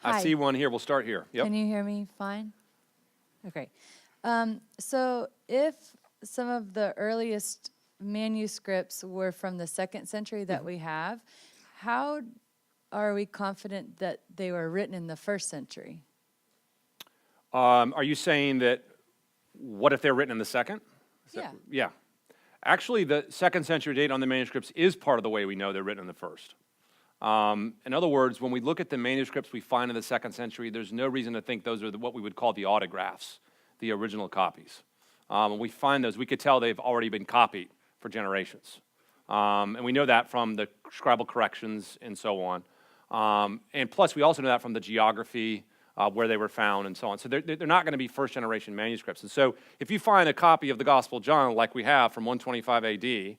I see Hi. one here. We'll start here. Yep. Can you hear me fine? Okay. So if some of the earliest manuscripts were from the 2nd century that we have, how are we confident that they were written in the 1st century? Are you saying that, what if they're written in the second? Yeah. Actually, the 2nd century date on the manuscripts is part of the way we know they're written in the first. In other words, when we look at the manuscripts we find in the 2nd century, there's no reason to think those are what we would call the autographs, the original copies. When we find those, we could tell they've already been copied for generations. And we know that from the scribal corrections and so on. And plus, we also know that from the geography, where they were found and so on. So they're not going to be first-generation manuscripts. And so if you find a copy of the Gospel of John, like we have from 125 A.D.,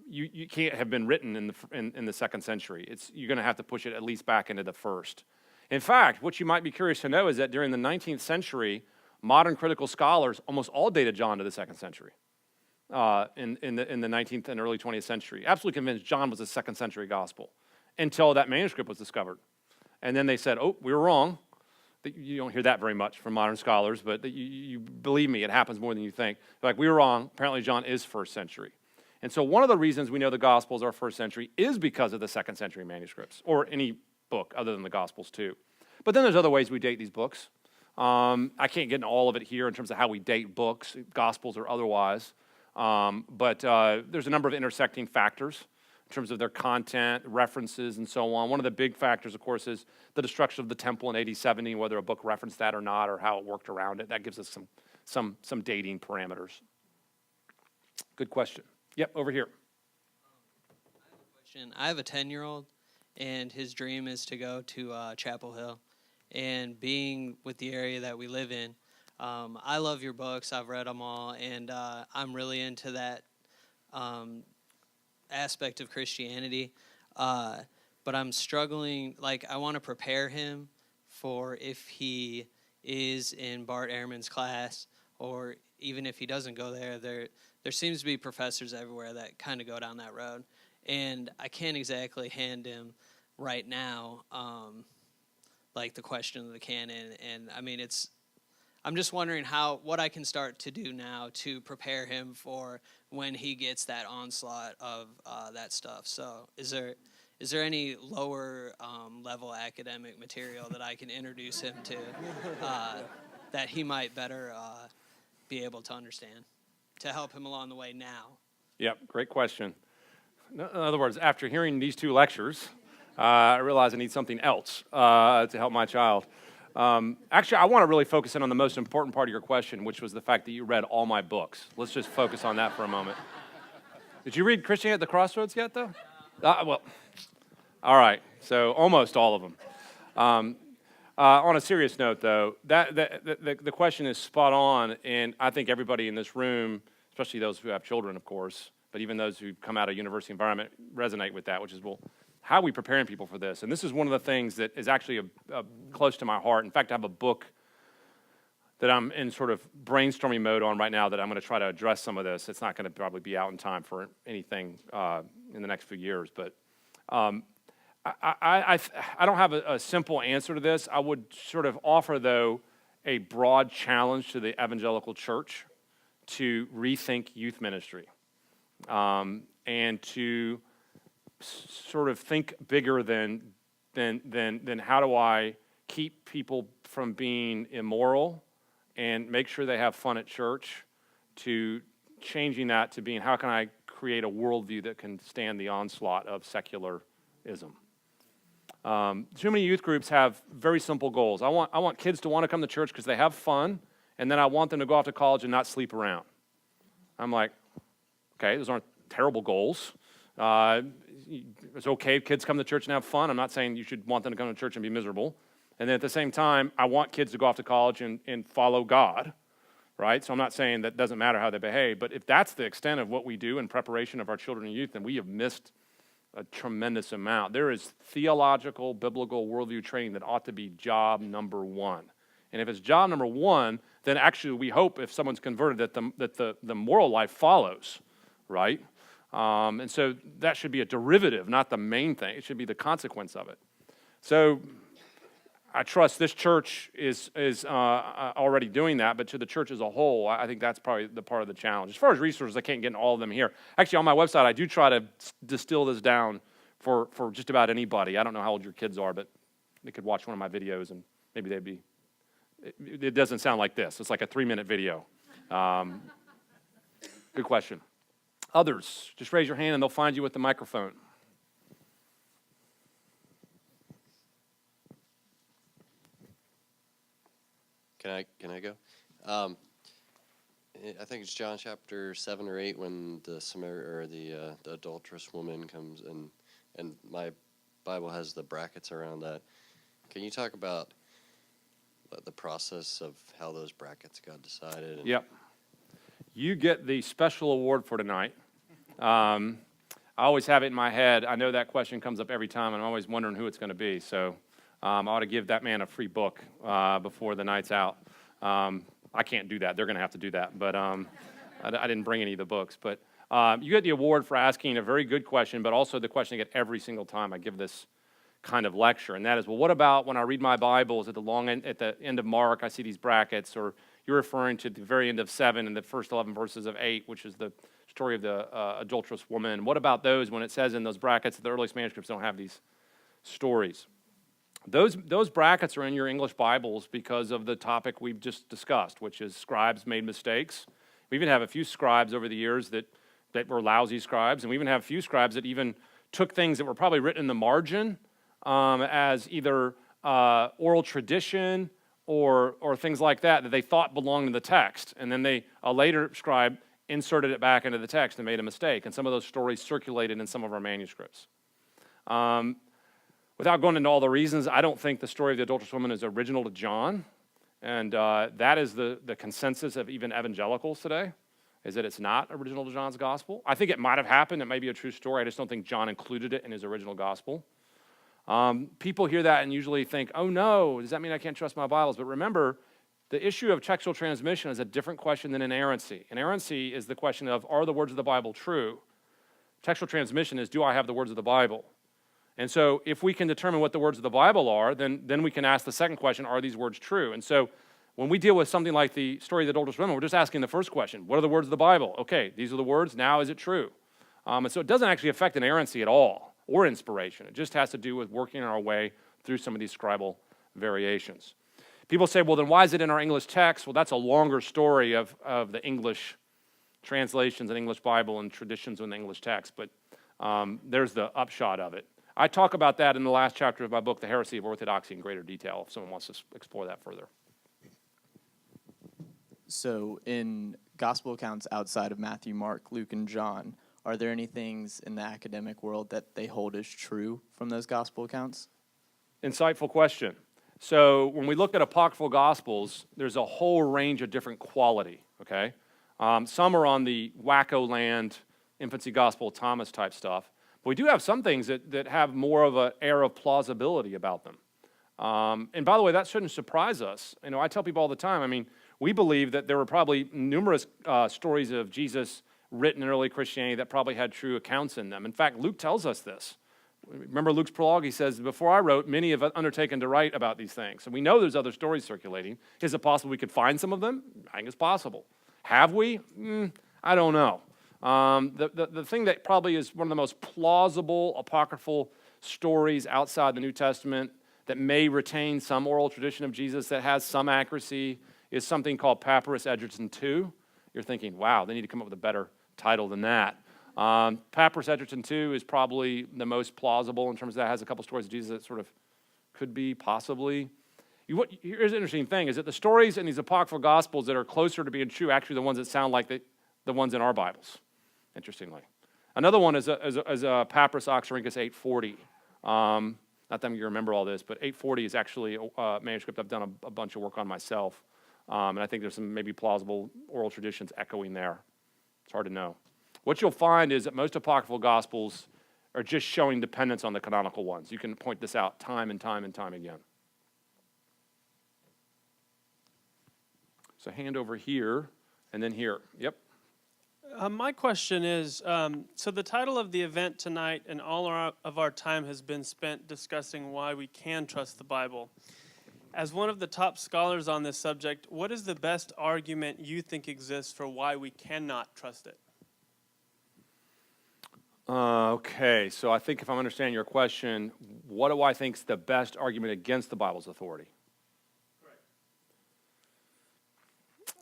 you can't have been written in the 2nd century. You're going to have to push it at least back into the first. In fact, what you might be curious to know is that during the 19th century, modern critical scholars almost all dated John to the 2nd century in the 19th and early 20th century. Absolutely convinced John was a 2nd century gospel until that manuscript was discovered. And then they said, oh, we were wrong. You don't hear that very much from modern scholars, but you believe me, it happens more than you think. They're like, we were wrong. Apparently John is 1st century. And so one of the reasons we know the Gospels are 1st century is because of the 2nd century manuscripts, or any book other than the Gospels too. But then there's other ways we date these books. I can't get into all of it here in terms of how we date books, Gospels or otherwise. But there's a number of intersecting factors in terms of their content, references, and so on. One of the big factors, of course, is the destruction of the temple in AD 70, whether a book referenced that or not, or how it worked around it. That gives us some dating parameters. Good question. Yep, over here. I have a question. I have a 10-year-old, and his dream is to go to Chapel Hill. And being with the area that we live in, I love your books. I've read them all, and I'm really into that aspect of Christianity. But I'm struggling. Like, I want to prepare him for if he is in Bart Ehrman's class, or even if he doesn't go there, there seems to be professors everywhere that kind of go down that road. And I can't exactly hand him right now, like the question of the canon. And I mean, I'm just wondering what I can start to do now to prepare him for when he gets that onslaught of that stuff. So is there any lower level academic material that I can introduce him to that he might better be able to understand to help him along the way now? Yep, great question. In other words, after hearing these 2 lectures, I realize I need something else to help my child. Actually, I want to really focus in on the most important part of your question, which was the fact that you read all my books. Let's just focus on that for a moment. Did you read Christianity at the Crossroads yet, though? Well, all right, so almost all of them. On a serious note, though, the question is spot on, and I think everybody in this room, especially those who have children, of course, but even those who come out of a university environment, resonate with that, which is, well, how are we preparing people for this? And this is one of the things that is actually close to my heart. In fact, I have a book that I'm in sort of brainstorming mode on right now that I'm going to try to address some of this. It's not going to probably be out in time for anything in the next few years, but I don't have a simple answer to this. I would sort of offer, though, a broad challenge to the evangelical church to rethink youth ministry and to sort of think bigger than how do I keep people from being immoral and make sure they have fun at church, to changing that to being how can I create a worldview that can stand the onslaught of secularism. Too many youth groups have very simple goals. I want kids to want to come to church because they have fun, and then I want them to go off to college and not sleep around. I'm like, okay, those aren't terrible goals. It's okay if kids come to church and have fun. I'm not saying you should want them to come to church and be miserable. And then at the same time, I want kids to go off to college and follow God, right? So I'm not saying that doesn't matter how they behave, but if that's the extent of what we do in preparation of our children and youth, then we have missed a tremendous amount. There is theological, biblical worldview training that ought to be job number 1. And if it's job number 1, then actually we hope if someone's converted that the moral life follows, right? And so that should be a derivative, not the main thing. It should be the consequence of it. So I trust this church is already doing that, but to the church as a whole, I think that's probably the part of the challenge. As far as resources, I can't get into all of them here. Actually, on my website, I do try to distill this down for just about anybody. I don't know how old your kids are, but they could watch one of my videos and maybe they'd be, it doesn't sound like this. It's like a 3-minute video. Good question. Others, just raise your hand and they'll find you with the microphone. Can I go? I think it's John chapter 7 or 8 when the adulterous woman comes and my Bible has the brackets around that. Can you talk about the process of how those brackets got decided? Yep. You get the special award for tonight. I always have it in my head. I know that question comes up every time, and I'm always wondering who it's going to be. So I ought to give that man a free book before the night's out. I can't do that. They're going to have to do that. But I didn't bring any of the books. But you get the award for asking a very good question, but also the question I get every single time I give this kind of lecture. And that is, well, what about when I read my Bibles at the end of Mark, I see these brackets, or you're referring to the very end of 7 and the first 11 verses of 8, which is the story of the adulterous woman. What about those when it says in those brackets that the earliest manuscripts don't have these stories? Those brackets are in your English Bibles because of the topic we've just discussed, which is scribes made mistakes. We even have a few scribes over the years that were lousy scribes, and we even have a few scribes that even took things that were probably written in the margin as either oral tradition or things like that they thought belonged in the text, and then a later scribe inserted it back into the text and made a mistake, and some of those stories circulated in some of our manuscripts. Without going into all the reasons, I don't think the story of the adulterous woman is original to John, and that is the consensus of even evangelicals today, is that it's not original to John's gospel. I think it might have happened. It may be a true story. I just don't think John included it in his original gospel. People hear that and usually think, oh no, does that mean I can't trust my Bibles? But remember, the issue of textual transmission is a different question than inerrancy. Inerrancy is the question of, are the words of the Bible true? Textual transmission is, do I have the words of the Bible? And so if we can determine what the words of the Bible are, then we can ask the second question, are these words true? And so when we deal with something like the story of the adulterous woman, we're just asking the first question, what are the words of the Bible? Okay, these are the words, now is it true? And so it doesn't actually affect inerrancy at all, or inspiration. It just has to do with working our way through some of these scribal variations. People say, well, then why is it in our English text? Well, that's a longer story of the English translations and English Bible and traditions in the English text, but there's the upshot of it. I talk about that in the last chapter of my book, The Heresy of Orthodoxy, in greater detail, if someone wants to explore that further. So in gospel accounts outside of Matthew, Mark, Luke, and John, are there any things in the academic world that they hold as true from those gospel accounts? Insightful question. So when we look at apocryphal gospels, there's a whole range of different quality, okay? Some are on the wacko land, infancy gospel, Thomas type stuff. But we do have some things that have more of an air of plausibility about them. And by the way, that shouldn't surprise us. You know, I tell people all the time, I mean, we believe that there were probably numerous stories of Jesus written in early Christianity that probably had true accounts in them. In fact, Luke tells us this. Remember Luke's prologue? He says, before I wrote, many have undertaken to write about these things. And we know there's other stories circulating. Is it possible we could find some of them? I think it's possible. Have we? I don't know. The thing that probably is one of the most plausible apocryphal stories outside the New Testament that may retain some oral tradition of Jesus that has some accuracy is something called Papyrus Edgerton II. You're thinking, wow, they need to come up with a better title than that. Papyrus Edgerton II is probably the most plausible in terms of that has a couple stories of Jesus that sort of could be possibly. Here's an interesting thing, is that the stories in these apocryphal gospels that are closer to being true actually the ones that sound like the ones in our Bibles, interestingly. Another one is a Papyrus Oxyrhynchus 840. Not that you remember all this, but 840 is actually a manuscript I've done a bunch of work on myself. And I think there's some maybe plausible oral traditions echoing there. It's hard to know. What you'll find is that most apocryphal gospels are just showing dependence on the canonical ones. You can point this out time and time and time again. So hand over here and then here. Yep. My question is, so the title of the event tonight and all of our time has been spent discussing why we can trust the Bible. As one of the top scholars on this subject, what is the best argument you think exists for why we cannot trust it? Okay, so I think if I'm understanding your question, what do I think is the best argument against the Bible's authority?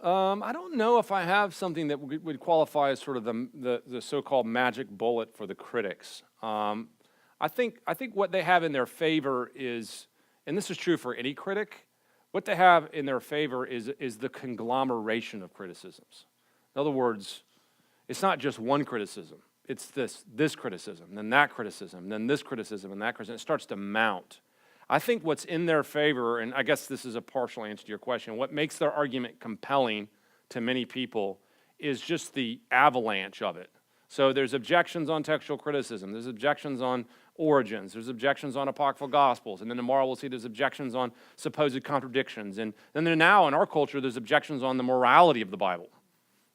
I don't know if I have something that would qualify as sort of the so-called magic bullet for the critics. I think what they have in their favor is, and this is true for any critic, what they have in their favor is the conglomeration of criticisms. In other words, it's not just one criticism. It's this criticism, then that criticism, then this criticism, and that criticism. It starts to mount. I think what's in their favor, and I guess this is a partial answer to your question, what makes their argument compelling to many people is just the avalanche of it. So there's objections on textual criticism, there's objections on origins, there's objections on apocryphal gospels, and then tomorrow we'll see there's objections on supposed contradictions, and then there now in our culture there's objections on the morality of the Bible.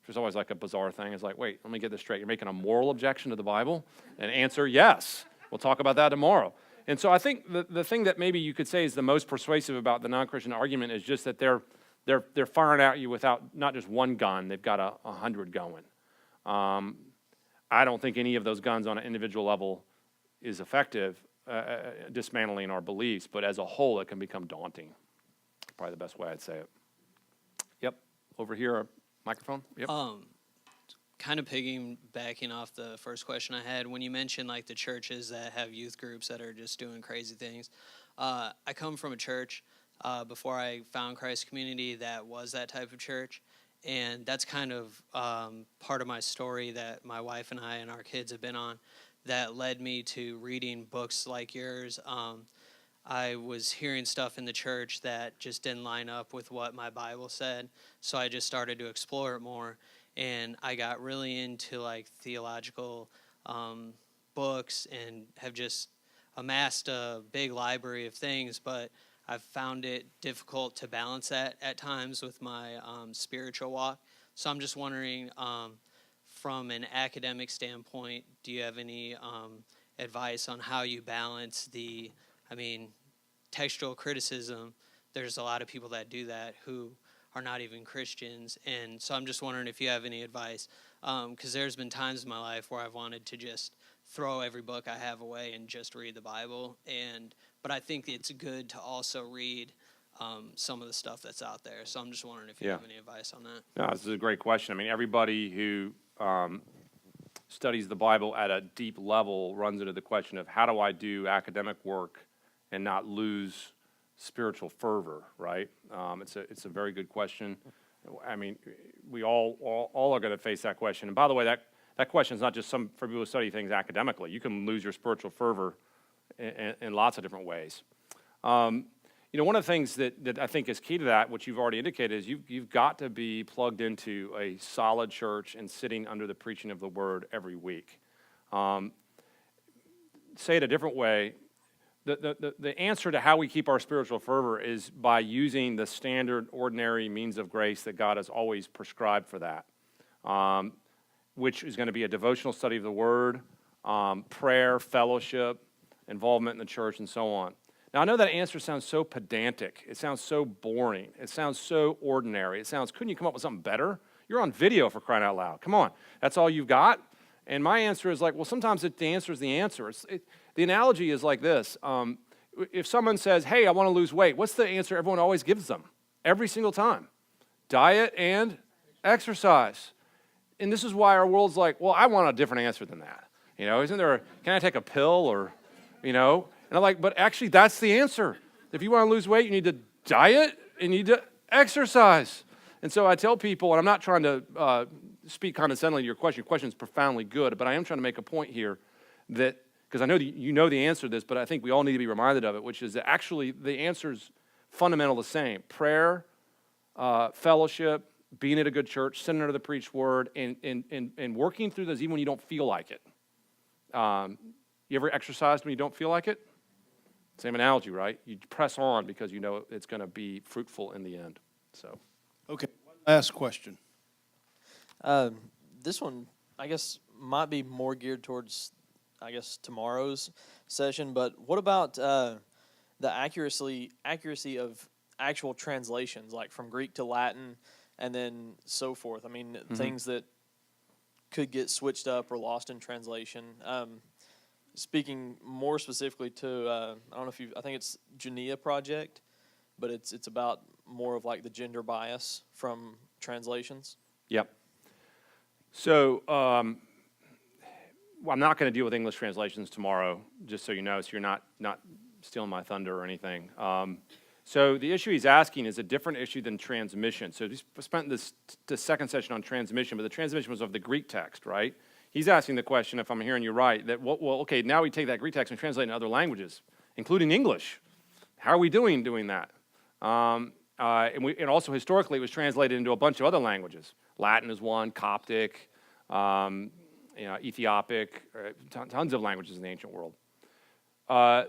There's always like a bizarre thing. It's like, wait, let me get this straight. You're making a moral objection to the Bible? And answer, yes. We'll talk about that tomorrow. And so I think the thing that maybe you could say is the most persuasive about the non-Christian argument is just that they're firing at you without not just one gun. They've got 100 going. I don't think any of those guns on an individual level is effective dismantling our beliefs, but as a whole, it can become daunting. Probably the best way I'd say it. Yep, over here. Microphone? Yep. Kind of piggybacking off the first question I had, when you mentioned like the churches that have youth groups that are just doing crazy things, I come from a church before I found Christ Community that was that type of church, and that's kind of part of my story that my wife and I and our kids have been on that led me to reading books like yours. I was hearing stuff in the church that just didn't line up with what my Bible said, so I just started to explore it more, and I got really into like theological books and have just amassed a big library of things, but I've found it difficult to balance that at times with my spiritual walk. So I'm just wondering, from an academic standpoint, do you have any advice on how you balance textual criticism? There's a lot of people that do that who are not even Christians, and so I'm just wondering if you have any advice, because there's been times in my life where I've wanted to just throw every book I have away and just read the Bible, but I think it's good to also read some of the stuff that's out there, so I'm just wondering if you have any advice on that. No, this is a great question. I mean, everybody who studies the Bible at a deep level runs into the question of how do I do academic work and not lose spiritual fervor, right? It's a very good question. I mean, we all are going to face that question. And by the way, that question is not just for people who study things academically. You can lose your spiritual fervor in lots of different ways. One of the things that I think is key to that, which you've already indicated, is you've got to be plugged into a solid church and sitting under the preaching of the Word every week. Say it a different way. The answer to how we keep our spiritual fervor is by using the standard, ordinary means of grace that God has always prescribed for that, which is going to be a devotional study of the Word, prayer, fellowship, involvement in the church, and so on. Now, I know that answer sounds so pedantic. It sounds so boring. It sounds so ordinary. Couldn't you come up with something better? You're on video, for crying out loud. Come on. That's all you've got? And my answer is like, well, sometimes the answer is the answer. The analogy is like this. If someone says, hey, I want to lose weight, what's the answer everyone always gives them? Every single time. Diet and exercise. And this is why our world's like, well, I want a different answer than that. Can I take a pill or, And I'm like, but actually that's the answer. If you want to lose weight, you need to diet and you need to exercise. And so I tell people, and I'm not trying to speak condescendingly to your question. Your question is profoundly good, but I am trying to make a point here that, because I know that you know the answer to this, but I think we all need to be reminded of it, which is that actually the answer's fundamental the same. Prayer, fellowship, being at a good church, sitting under the preached word, and working through those even when you don't feel like it. You ever exercised when you don't feel like it? Same analogy, right? You press on because you know it's going to be fruitful in the end. So, okay, one last question. This one, I guess, might be more geared towards, tomorrow's session. But what about the accuracy of actual translations, like from Greek to Latin, and then so forth. I mean, things that could get switched up or lost in translation. Speaking more specifically to, I don't know if I think it's Genea Project, but it's about more of like the gender bias from translations. Yep. So I'm not going to deal with English translations tomorrow, just so you know, so you're not stealing my thunder or anything. So the issue he's asking is a different issue than transmission. So he's spent the second session on transmission, but the transmission was of the Greek text, right? He's asking the question, if I'm hearing you right, that, well, okay, now we take that Greek text and translate it in other languages, including English. How are we doing that? And also historically, it was translated into a bunch of other languages. Latin is one, Coptic, Ethiopic, tons of languages in the ancient world.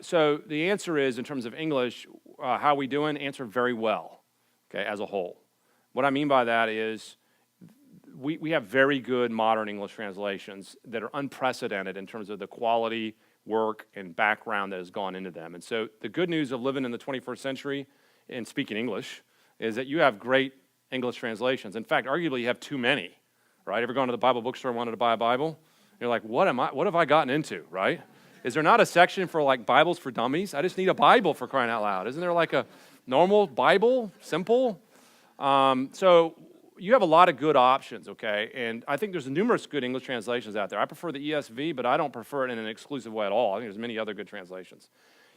So the answer is, in terms of English, how are we doing? Answer, very well, okay, as a whole. What I mean by that is we have very good modern English translations that are unprecedented in terms of the quality, work, and background that has gone into them. And so the good news of living in the 21st century and speaking English is that you have great English translations. In fact, arguably you have too many, right? Ever gone to the Bible bookstore and wanted to buy a Bible? You're like, what have I gotten into, right? Is there not a section for like Bibles for dummies? I just need a Bible, for crying out loud. Isn't there like a normal Bible, simple? So you have a lot of good options, okay? And I think there's numerous good English translations out there. I prefer the ESV, but I don't prefer it in an exclusive way at all. I think there's many other good translations.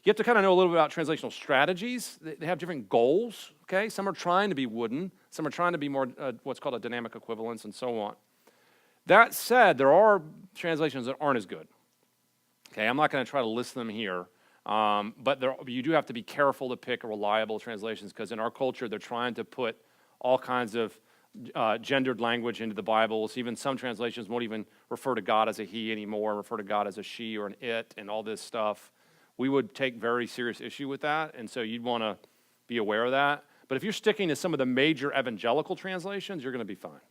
You have to kind of know a little bit about translational strategies. They have different goals, okay? Some are trying to be wooden. Some are trying to be more what's called a dynamic equivalence and so on. That said, there are translations that aren't as good. Okay, I'm not going to try to list them here, but you do have to be careful to pick reliable translations, because in our culture, they're trying to put all kinds of gendered language into the Bibles. Even some translations won't even refer to God as a he anymore, refer to God as a she or an it, and all this stuff. We would take very serious issue with that, and so you'd want to be aware of that. But if you're sticking to some of the major evangelical translations, you're going to be fine.